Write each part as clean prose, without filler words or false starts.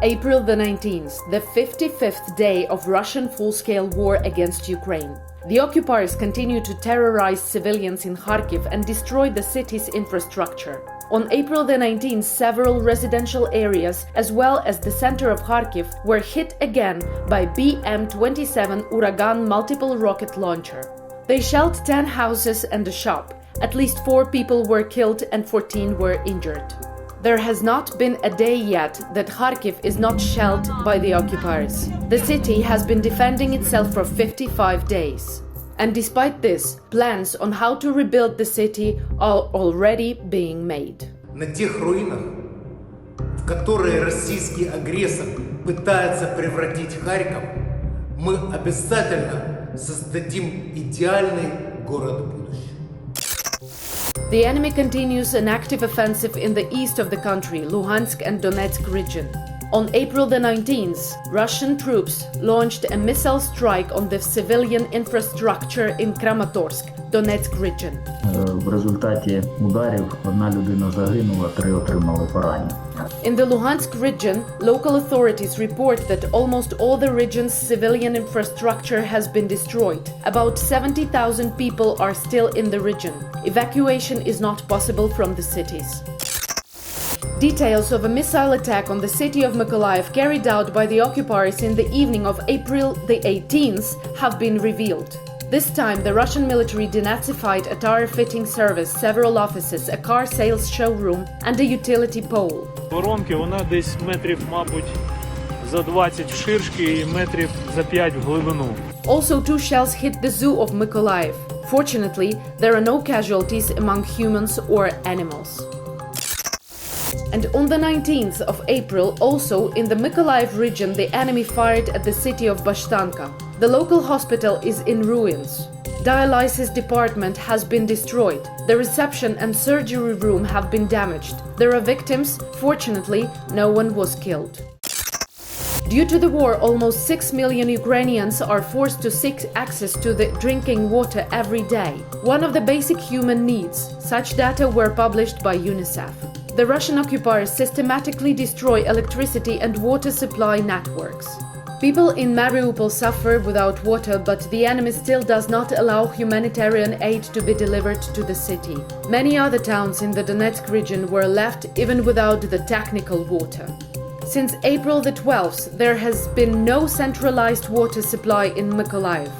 April the 19th, the 55th day of Russian full-scale war against Ukraine. The occupiers continue to terrorize civilians in Kharkiv and destroy the city's infrastructure. On April the 19th, several residential areas, as well as the center of Kharkiv, were hit again by BM-27 Uragan multiple rocket launcher. They shelled 10 houses and a shop. At least 4 people were killed and 14 were injured. There has not been a day yet that Kharkiv is not shelled by the occupiers. The city has been defending itself for 55 days. And despite this, plans on how to rebuild the city are already being made. На тех руинах, в которые российский агрессор пытается превратить Харьков, мы обязательно создадим идеальный город будущего. The enemy continues an active offensive in the east of the country, Luhansk and Donetsk region. On April the 19th, Russian troops launched a missile strike on the civilian infrastructure in Kramatorsk, Donetsk region. В результаті ударів одна людина загинула, 3 отримали поранення. In the Luhansk region, local authorities report that almost all the region's civilian infrastructure has been destroyed. About 70,000 people are still in the region. Evacuation is not possible from the cities. Details of a missile attack on the city of Mykolaiv carried out by the occupiers in the evening of April the 18th have been revealed. This time, the Russian military denazified a tire fitting service, several offices, a car sales showroom and a utility pole. Воронки, вона десь метрів, мабуть, за 20 вширшки і метрів за 5 в глибину. Also, 2 shells hit the zoo of Mykolaiv. Fortunately, there are no casualties among humans or animals. And on the 19th of April, also in the Mykolaiv region, the enemy fired at the city of Bashtanka. The local hospital is in ruins. Dialysis department has been destroyed. The reception and surgery room have been damaged. There are victims. Fortunately, no one was killed. Due to the war, almost 6 million Ukrainians are forced to seek access to the drinking water every day. One of the basic human needs. Such data were published by UNICEF. The Russian occupiers systematically destroy electricity and water supply networks. People in Mariupol suffer without water, but the enemy still does not allow humanitarian aid to be delivered to the city. Many other towns in the Donetsk region were left even without the technical water. Since April the 12th, there has been no centralized water supply in Mykolaiv.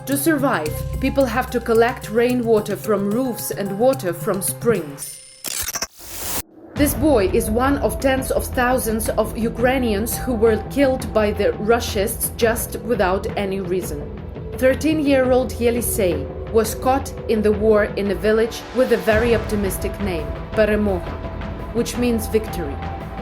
To survive, people have to collect rainwater from roofs and water from springs. This boy is one of tens of thousands of Ukrainians who were killed by the Russians just without any reason. 13-year-old Yelisei was caught in the war in a village with a very optimistic name, Peremoga, which means victory.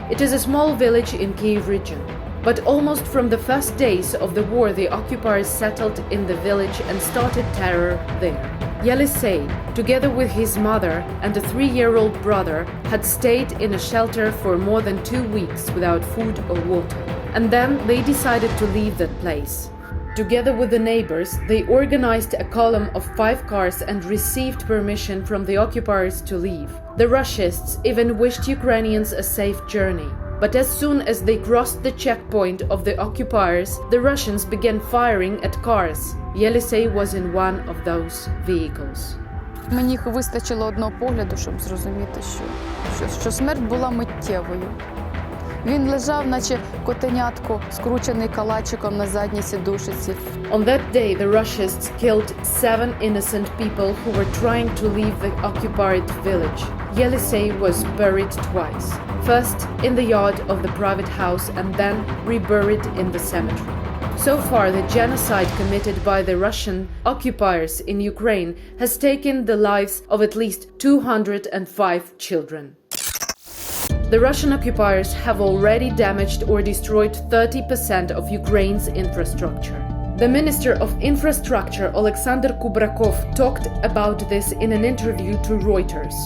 It is a small village in Kyiv region. But almost from the first days of the war, the occupiers settled in the village and started terror there. Yelisei, together with his mother and a 3-year-old brother, had stayed in a shelter for more than 2 weeks without food or water. And then they decided to leave that place. Together with the neighbors, they organized a column of 5 cars and received permission from the occupiers to leave. The Russians even wished Ukrainians a safe journey. But as soon as they crossed the checkpoint of the occupiers, the Russians began firing at cars. Yelisei was in one of those vehicles. Мені вистачило одного погляду, щоб зрозуміти, що смерть була миттєвою. Він лежав, наче котенятко, скручений калачиком на задній сідушиці. On that day, the Russians killed 7 innocent people who were trying to leave the occupied village. Yelisei was buried twice. First in the yard of the private house and then reburied in the cemetery. So far, the genocide committed by the Russian occupiers in Ukraine has taken the lives of at least 205 children. The Russian occupiers have already damaged or destroyed 30% of Ukraine's infrastructure. The Minister of Infrastructure, Alexander Kubrakov, talked about this in an interview to Reuters.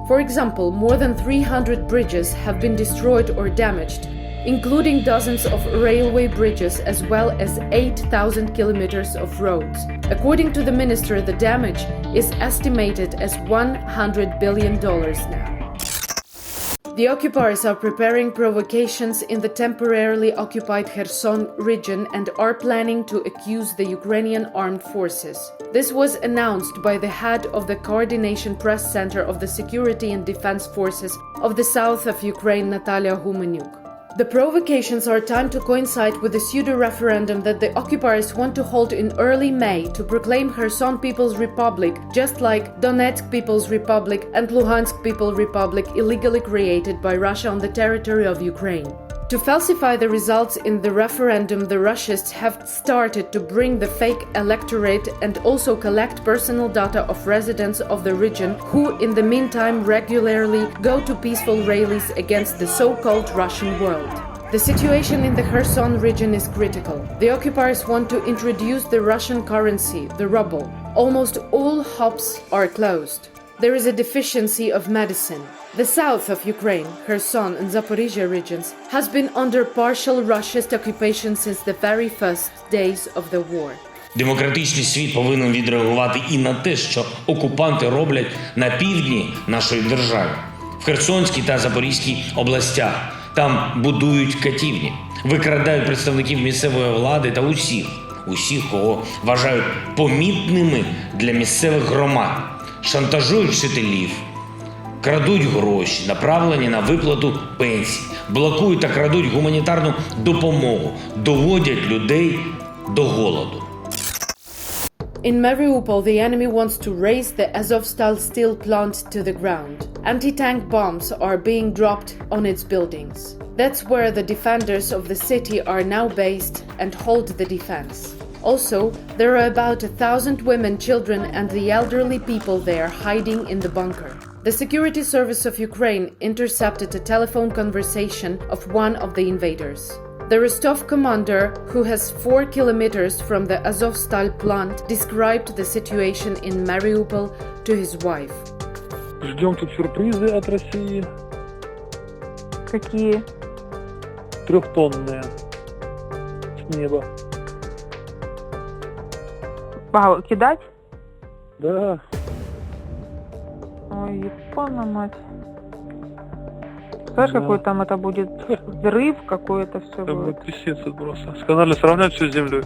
For example, more than 300 bridges have been destroyed or damaged, including dozens of railway bridges as well as 8,000 kilometers of roads. According to the minister, the damage is estimated as $100 billion now. The occupiers are preparing provocations in the temporarily occupied Kherson region and are planning to accuse the Ukrainian armed forces. This was announced by the head of the Coordination Press Center of the Security and Defense Forces of the south of Ukraine, Natalia Humaniuk. The provocations are timed to coincide with the pseudo-referendum that the occupiers want to hold in early May to proclaim Kherson People's Republic, just like Donetsk People's Republic and Luhansk People's Republic illegally created by Russia on the territory of Ukraine. To falsify the results in the referendum, the Russians have started to bring the fake electorate and also collect personal data of residents of the region who, in the meantime, regularly go to peaceful rallies against the so-called Russian world. The situation in the Kherson region is critical. The occupiers want to introduce the Russian currency, the ruble. Almost all shops are closed. There is a deficiency of medicine. The south of Ukraine, Kherson and Zaporizhia regions, has been under partial Russian occupation since the very first days of the war. Демократичний світ повинен відреагувати і на те, що окупанти роблять на півдні нашої держави, в Херсонській та Запорізькій областях. Там будують катівні, викрадають представників місцевої влади та усіх, кого вважають помітними для місцевих громад, шантажують вчителів, крадуть гроші, направлені на виплату пенсій, блокують та крадуть гуманітарну допомогу, доводять людей до голоду. In Mariupol, the enemy wants to raze the Azovstal steel plant to the ground. Anti-tank bombs are being dropped on its buildings. That's where the defenders of the city are now based and hold the defense. Also, there are about 1,000 women, children and the elderly people there hiding in the bunker. The Security Service of Ukraine intercepted a telephone conversation of one of the invaders. The Rostov commander, who has 4 kilometers from the Azovstal plant, described the situation in Mariupol to his wife. Ждем тут сюрпризы от России. Какие? 3-тонные с неба. Кидать? Да. Ой, япона мать. Знаешь, какой там это будет взрыв, какой это все Там будет? будет писец просто. Сказали сравнять все с землей.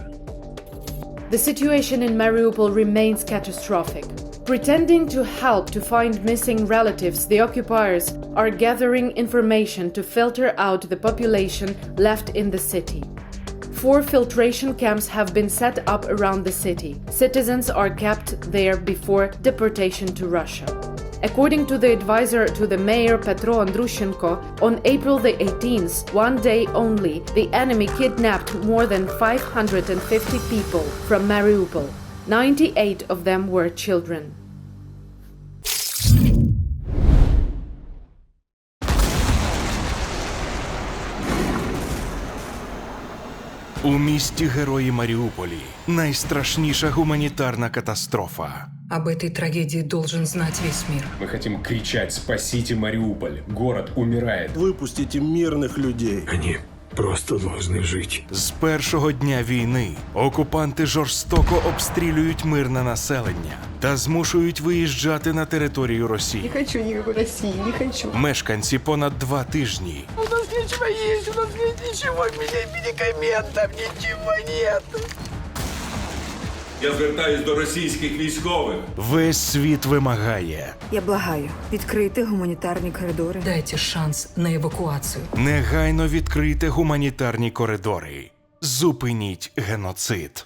The situation in Mariupol remains catastrophic. Pretending to help to find missing relatives, the occupiers are gathering information to filter out the population left in the city. 4 filtration camps have been set up around the city. Citizens are kept there before deportation to Russia. According to the advisor to the mayor Petro Andrushenko, on April the 18th, one day only, the enemy kidnapped more than 550 people from Mariupol. 98 of them were children. У місті Герої Маріуполі найстрашніша гуманітарна катастрофа. Об этой трагедии должен знать весь мир. Мы хотим кричать «Спасите Мариуполь! Город умирает!» Выпустите мирных людей. Они просто должны жить. З першого дня війни окупанти жорстоко обстрілюють мирне населення та змушують виїжджати на територію Росії. Не хочу никакой России, не хочу. Мешканці понад 2 тижні. У нас ничего есть, у нас нет ничего, медикаментов, ничего нет. Я звертаюсь до російських військових. Весь світ вимагає. Я благаю, відкрийте гуманітарні коридори. Дайте шанс на евакуацію. Негайно відкрийте гуманітарні коридори. Зупиніть геноцид.